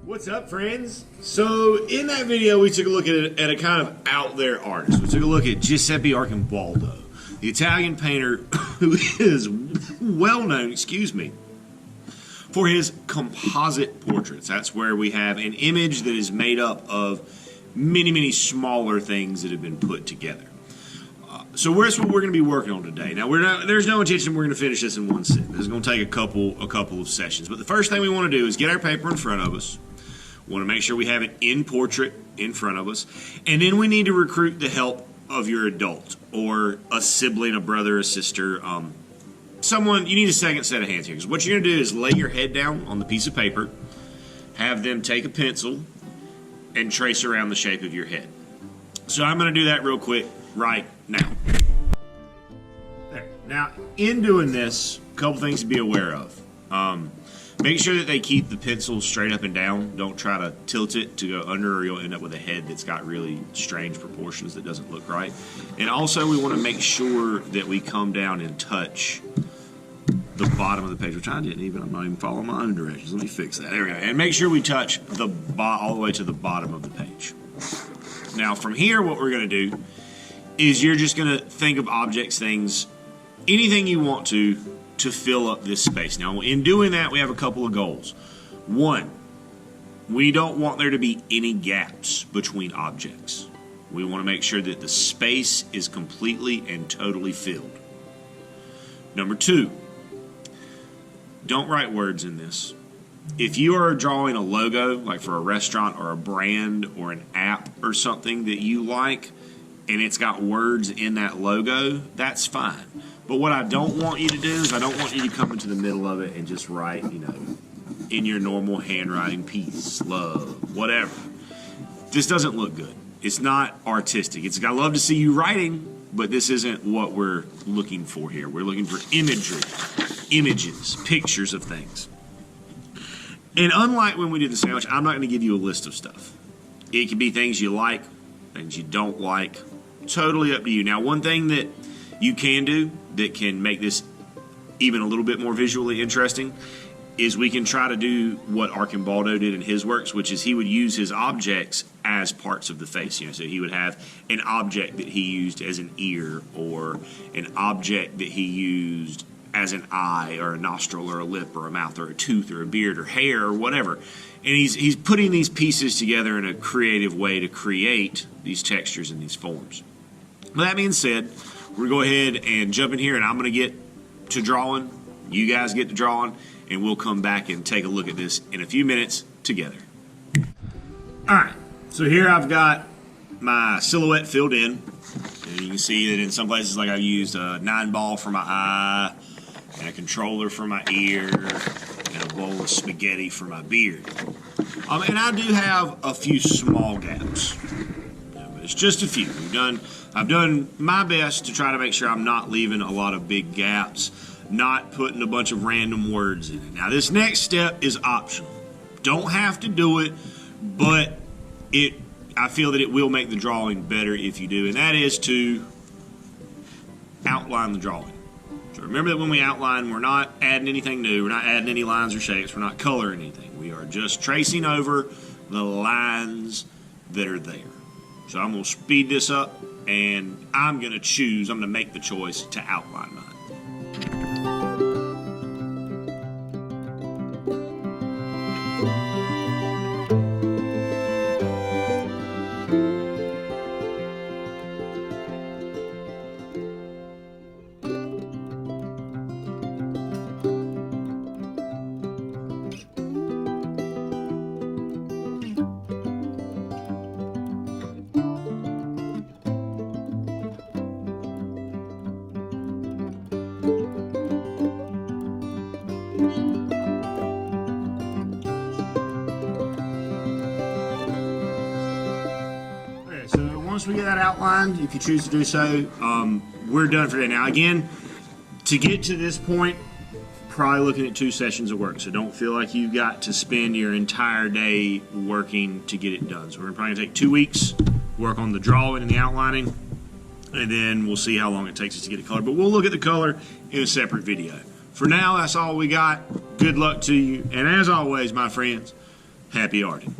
What's up, friends? So in that video we took a look at a kind of out there artist. We took a look at Giuseppe Arcimboldo, the Italian painter who is well known, for his composite portraits. That's where we have an image that is made up of many smaller things that have been put together. So that's what we're going to be working on today. Now there's no intention we're going to finish this in one sit. This is going to take a couple of sessions. But the first thing we want to do is get our paper in front of us. We want to make sure we have it in portrait in front of us. And then we need to recruit the help of your adult or a sibling, a brother, a sister, someone. You need a second set of hands here. Because what you're going to do is lay your head down on the piece of paper, have them take a pencil, and trace around the shape of your head. So I'm going to do that real quick right now. There. Now, in doing this, a couple things to be aware of. Make sure that they keep the pencil straight up and down. Don't try to tilt it to go under, or you'll end up with a head that's got really strange proportions that doesn't look right. And also, we want to make sure that we come down and touch the bottom of the page, which I'm not even following my own directions. Let me fix that. There we go. And make sure we touch all the way to the bottom of the page. Now, from here, what we're going to do is you're just going to think of objects, things, anything you want to fill up this space. Now, in doing that, we have a couple of goals. One, we don't want there to be any gaps between objects. We want to make sure that the space is completely and totally filled. Number two, don't write words in this. If you are drawing a logo, like for a restaurant or a brand or an app or something that you like, and it's got words in that logo, that's fine. But what I don't want you to do is I don't want you to come into the middle of it and just write, in your normal handwriting, peace, love, whatever. This doesn't look good. It's not artistic. I love to see you writing, but this isn't what we're looking for here. We're looking for imagery, images, pictures of things. And unlike when we did the sandwich, I'm not going to give you a list of stuff. It can be things you like, things you don't like. Totally up to you. Now, one thing that you can do that can make this even a little bit more visually interesting is we can try to do what Arcimboldo did in his works, which is he would use his objects as parts of the face. So he would have an object that he used as an ear, or an object that he used as an eye or a nostril or a lip or a mouth or a tooth or a beard or hair or whatever. And he's putting these pieces together in a creative way to create these textures and these forms. With that being said, we're going to go ahead and jump in here, and I'm going to get to drawing. You guys get to drawing, and we'll come back and take a look at this in a few minutes together. All right, so here I've got my silhouette filled in. And you can see that in some places, like I've used a 9-ball for my eye, and a controller for my ear, and a bowl of spaghetti for my beard. And I do have a few small gaps. But it's just a few. I've done my best to try to make sure I'm not leaving a lot of big gaps, not putting a bunch of random words in it. Now, this next step is optional. Don't have to do it, but I feel that it will make the drawing better if you do, and that is to outline the drawing. So remember that when we outline, we're not adding anything new, we're not adding any lines or shapes, we're not coloring anything. We are just tracing over the lines that are there. So I'm going to speed this up, and I'm going to make the choice to outline mine. Once we get that outlined, if you choose to do so, we're done for today. Now, again, to get to this point, probably looking at 2 sessions of work. So don't feel like you've got to spend your entire day working to get it done. So we're probably going to take 2 weeks, work on the drawing and the outlining, and then we'll see how long it takes us to get it colored. But we'll look at the color in a separate video. For now, that's all we got. Good luck to you. And as always, my friends, Happy arting.